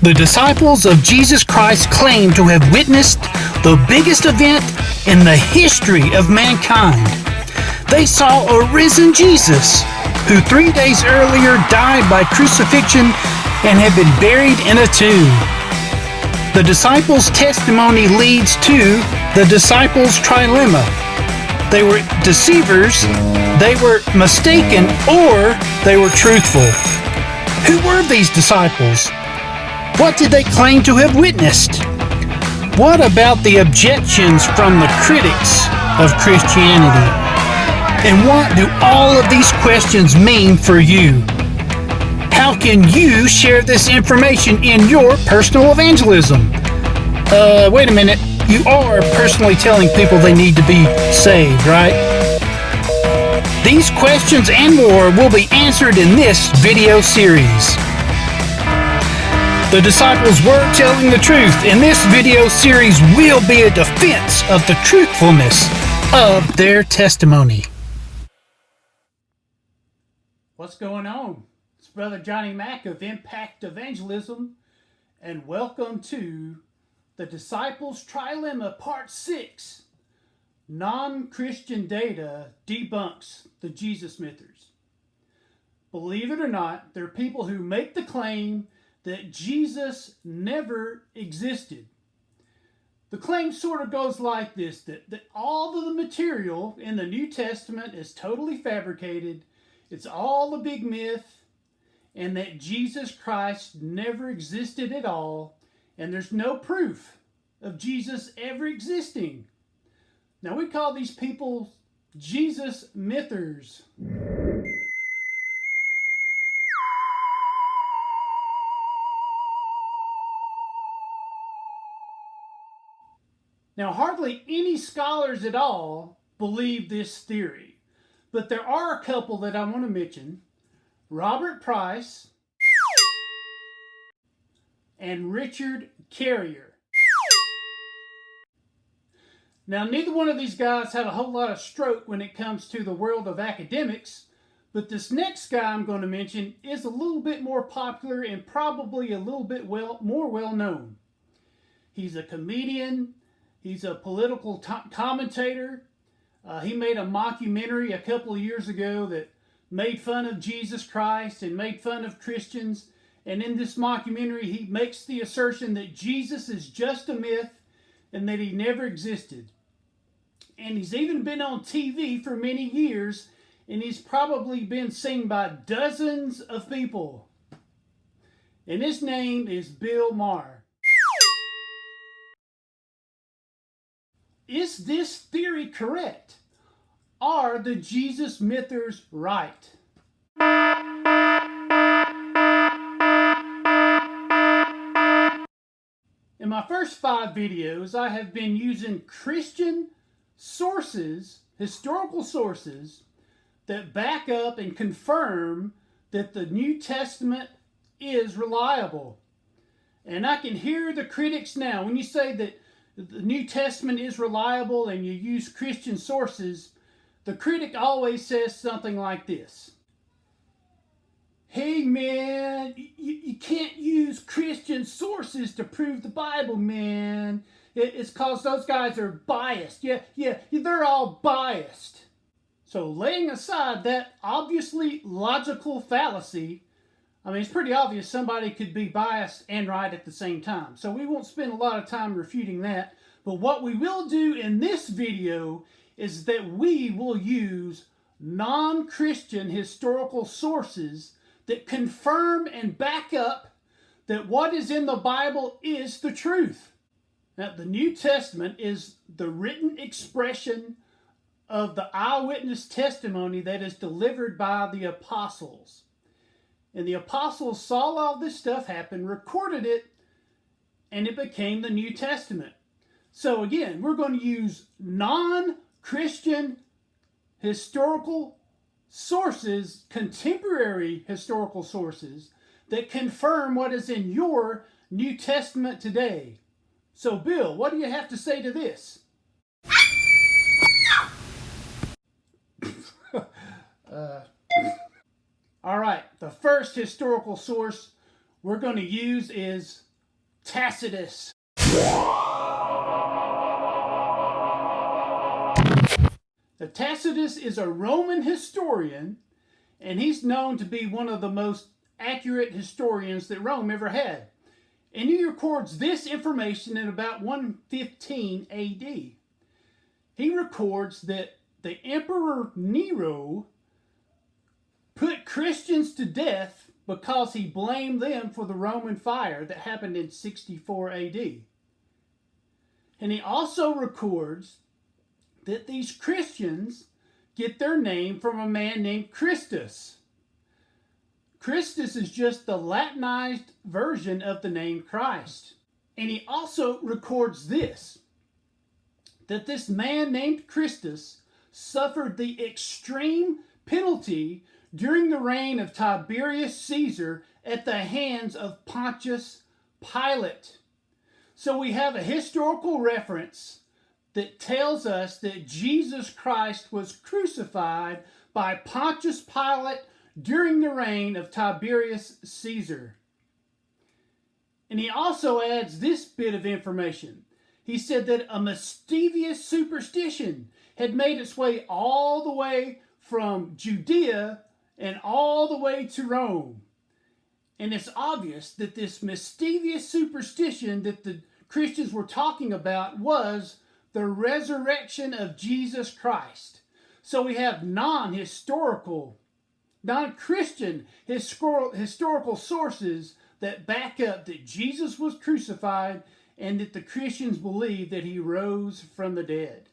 The disciples of Jesus Christ claim to have witnessed the biggest event in the history of mankind. They saw a risen Jesus, who 3 days earlier died by crucifixion and had been buried in a tomb. The disciples' testimony leads to the disciples' trilemma. They were deceivers, they were mistaken, or they were truthful. Who were these disciples? What did they claim to have witnessed? What about the objections from the critics of Christianity? And what do all of these questions mean for you? How can you share this information in your personal evangelism? Wait a minute. You are personally telling people they need to be saved, right? These questions and more will be answered in this video series. The disciples were telling the truth, and this video series will be a defense of the truthfulness of their testimony. What's going on? It's Brother Johnny Mack of Impact Evangelism, and welcome to the Disciples Trilemma Part 6. Non-Christian data debunks the JesusMythers. Believe it or not, there are people who make the claim that Jesus never existed. The claim sort of goes like this, that all of the material in the New Testament is totally fabricated, it's all a big myth, and that Jesus Christ never existed at all, and there's no proof of Jesus ever existing. Now we call these people JesusMythers. Now, hardly any scholars at all believe this theory, but there are a couple that I want to mention: Robert Price and Richard Carrier. Now, neither one of these guys have a whole lot of stroke when it comes to the world of academics, but this next guy I'm going to mention is a little bit more popular and probably a little bit more well-known. He's a comedian. He's a political commentator. He made a mockumentary a couple of years ago that made fun of Jesus Christ and made fun of Christians. And in this mockumentary, he makes the assertion that Jesus is just a myth and that he never existed. And he's even been on TV for many years, and he's probably been seen by dozens of people. And his name is Bill Maher. Is this theory correct? Are the JesusMythers right? In my first 5 videos, I have been using Christian sources, historical sources, that back up and confirm that the New Testament is reliable. And I can hear the critics now. When you say that the New Testament is reliable and you use Christian sources, the critic always says something like this: hey man, you can't use Christian sources to prove the Bible, man. It's because those guys are biased. Yeah, they're all biased. So laying aside that obviously logical fallacy, I mean, it's pretty obvious somebody could be biased and right at the same time. So we won't spend a lot of time refuting that. But what we will do in this video is that we will use non-Christian historical sources that confirm and back up that what is in the Bible is the truth. Now, the New Testament is the written expression of the eyewitness testimony that is delivered by the apostles. And the apostles saw all this stuff happen, recorded it, and it became the New Testament. So again, we're going to use non-Christian historical sources, contemporary historical sources, that confirm what is in your New Testament today. So Bill, what do you have to say to this? All right, the first historical source we're going to use is Tacitus. Tacitus is a Roman historian, and he's known to be one of the most accurate historians that Rome ever had. And he records this information in about 115 AD. He records that the Emperor Nero put Christians to death because he blamed them for the Roman fire that happened in 64 AD. And he also records that these Christians get their name from a man named Christus. Christus is just the Latinized version of the name Christ. And he also records this, that this man named Christus suffered the extreme penalty during the reign of Tiberius Caesar at the hands of Pontius Pilate. So we have a historical reference that tells us that Jesus Christ was crucified by Pontius Pilate during the reign of Tiberius Caesar. And he also adds this bit of information. He said that a mischievous superstition had made its way all the way from Judea and all the way to Rome. And it's obvious that this mischievous superstition that the Christians were talking about was the resurrection of Jesus Christ. So we have non-Christian historical sources that back up that Jesus was crucified and that the Christians believe that he rose from the dead.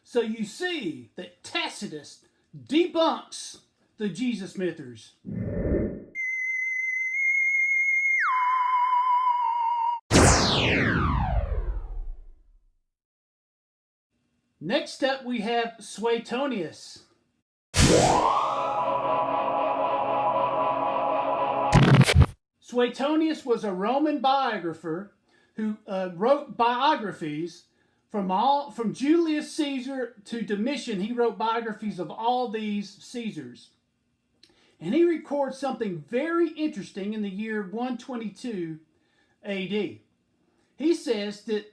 So you see that Tacitus debunks the JesusMythers. Next up, we have Suetonius. Suetonius was a Roman biographer who wrote biographies from Julius Caesar to Domitian. He wrote biographies of all these Caesars. And he records something very interesting in the year 122 AD. He says that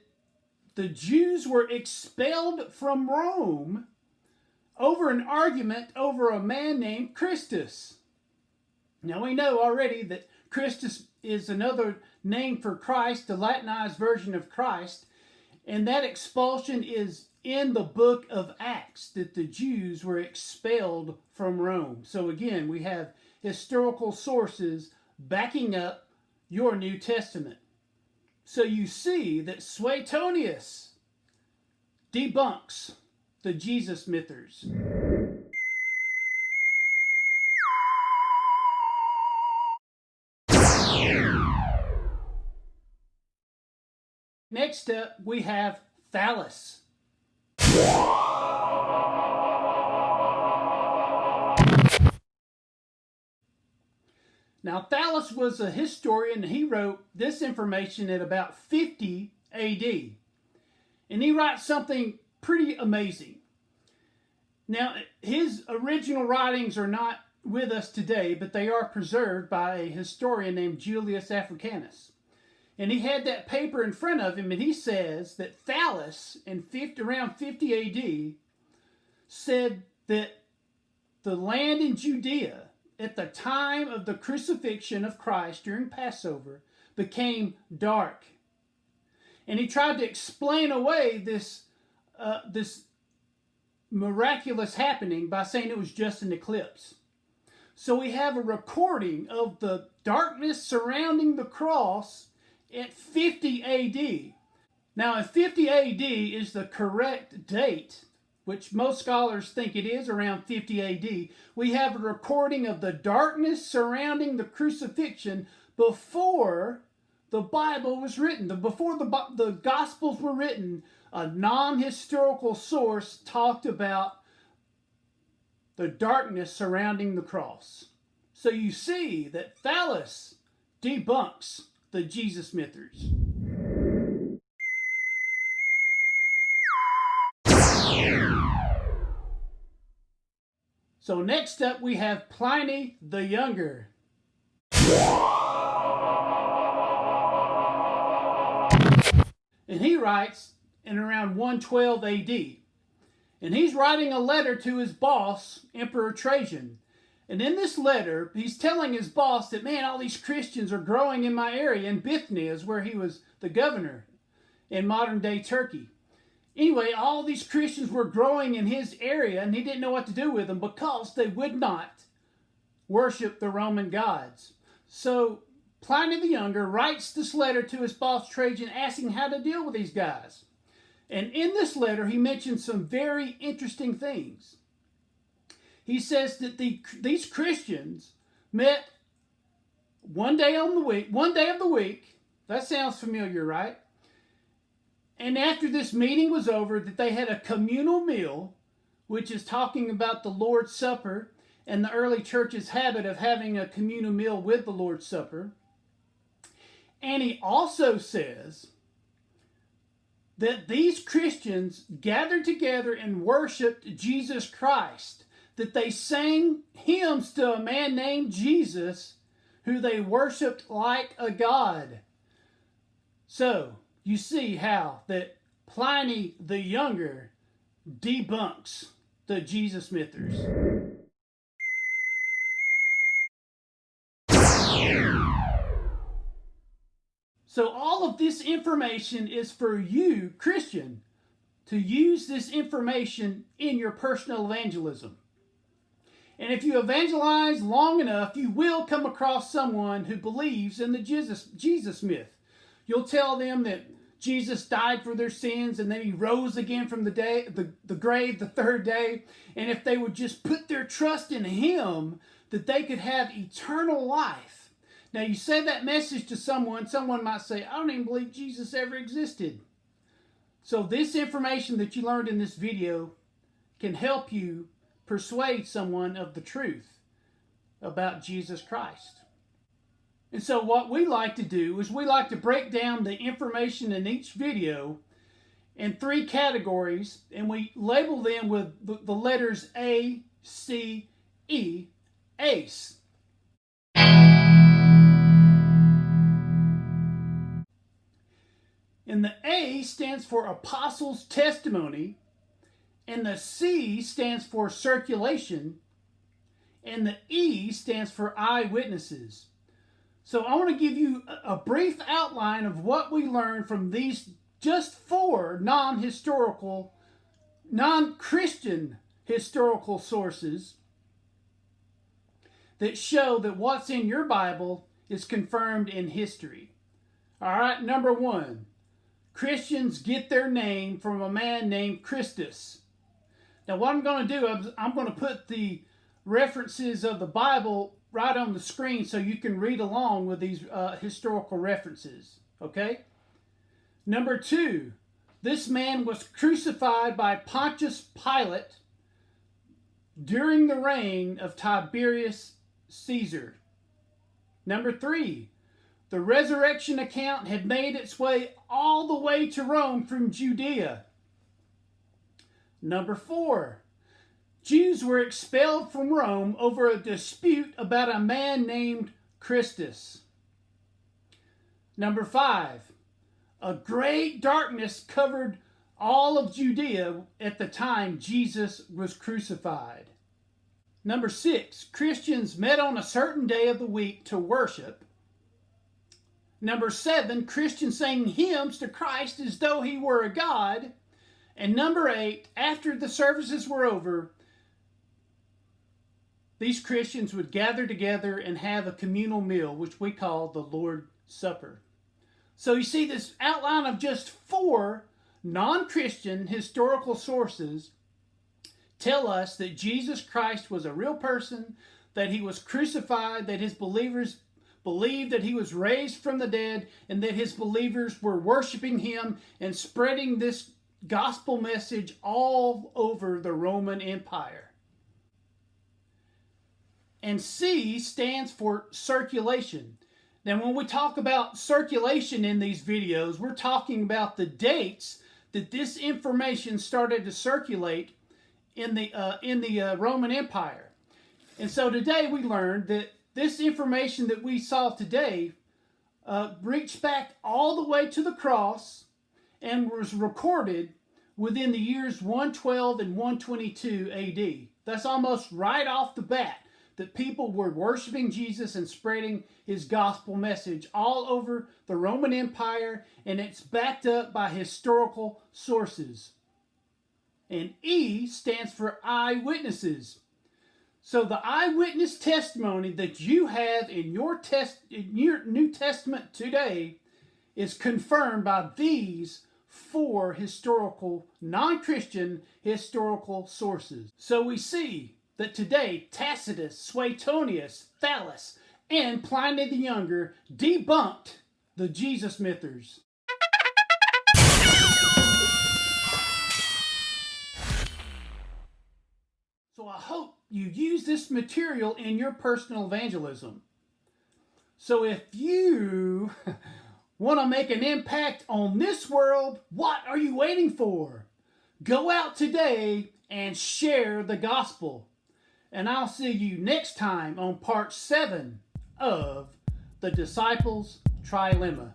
the Jews were expelled from Rome over an argument over a man named Christus. Now we know already that Christus is another name for Christ, the Latinized version of Christ, and that expulsion is in the book of Acts, that the Jews were expelled from Rome. So again, we have historical sources backing up your New Testament. So you see that Suetonius debunks the JesusMythers. Next up, we have Thallus. Now, Thallus was a historian. He wrote this information at about 50 AD. And he writes something pretty amazing. Now, his original writings are not with us today, but they are preserved by a historian named Julius Africanus. And he had that paper in front of him, and he says that Thallus, in around 50 AD, said that the land in Judea at the time of the crucifixion of Christ during Passover became dark. And he tried to explain away this miraculous happening by saying it was just an eclipse. So we have a recording of the darkness surrounding the cross at 50 AD. Now, if 50 AD is the correct date, which most scholars think it is, around 50 AD, we have a recording of the darkness surrounding the crucifixion before the Bible was written. Before the Gospels were written, a non-historical source talked about the darkness surrounding the cross. So you see that Thallus debunks the JesusMythers. So next up we have Pliny the Younger. And he writes in around 112 AD. And he's writing a letter to his boss, Emperor Trajan. And in this letter, he's telling his boss that, man, all these Christians are growing in my area. In Bithynia is where he was the governor in modern-day Turkey. Anyway, all these Christians were growing in his area, and he didn't know what to do with them because they would not worship the Roman gods. So Pliny the Younger writes this letter to his boss Trajan asking how to deal with these guys. And in this letter, he mentions some very interesting things. He says that these Christians met one day of the week. That sounds familiar, right? And after this meeting was over, that they had a communal meal, which is talking about the Lord's Supper and the early church's habit of having a communal meal with the Lord's Supper. And he also says that these Christians gathered together and worshiped Jesus Christ, that they sang hymns to a man named Jesus who they worshiped like a god. So, you see how that Pliny the Younger debunks the JesusMythers. So all of this information is for you, Christian, to use this information in your personal evangelism. And if you evangelize long enough, you will come across someone who believes in the Jesus myth. You'll tell them that Jesus died for their sins and then he rose again from the grave the third day. And if they would just put their trust in him, that they could have eternal life. Now, you say that message to someone might say, I don't even believe Jesus ever existed. So this information that you learned in this video can help you persuade someone of the truth about Jesus Christ. And so what we like to do is we like to break down the information in each video in 3 categories, and we label them with the letters A, C, E, ACE. And the A stands for Apostles' Testimony, and the C stands for Circulation, and the E stands for Eyewitnesses. So I want to give you a brief outline of what we learned from these just 4 non-Christian historical sources that show that what's in your Bible is confirmed in history. All right, number 1. Christians get their name from a man named Christus. Now what I'm going to do, I'm going to put the references of the Bible right on the screen so you can read along with these historical references. Okay? Number 2, this man was crucified by Pontius Pilate during the reign of Tiberius Caesar. Number 3, the resurrection account had made its way all the way to Rome from Judea. Number 4, Jews were expelled from Rome over a dispute about a man named Christus. Number 5, a great darkness covered all of Judea at the time Jesus was crucified. Number 6, Christians met on a certain day of the week to worship. Number 7, Christians sang hymns to Christ as though he were a god. And number 8, after the services were over, these Christians would gather together and have a communal meal, which we call the Lord's Supper. So you see this outline of just 4 non-Christian historical sources tell us that Jesus Christ was a real person, that he was crucified, that his believers believed that he was raised from the dead, and that his believers were worshiping him and spreading this gospel message all over the Roman Empire. And C stands for circulation. Now, when we talk about circulation in these videos, we're talking about the dates that this information started to circulate in the Roman Empire. And so today we learned that this information that we saw today reached back all the way to the cross and was recorded within the years 112 and 122 AD. That's almost right off the bat that people were worshiping Jesus and spreading his gospel message all over the Roman Empire, and it's backed up by historical sources. And E stands for eyewitnesses. So the eyewitness testimony that you have in your New Testament today is confirmed by these 4 historical, non-Christian historical sources. So we see that today Tacitus, Suetonius, Thallus, and Pliny the Younger debunked the JesusMythers. So I hope you use this material in your personal evangelism. So if you want to make an impact on this world, what are you waiting for? Go out today and share the gospel. And I'll see you next time on part 7 of the Disciples' Trilemma.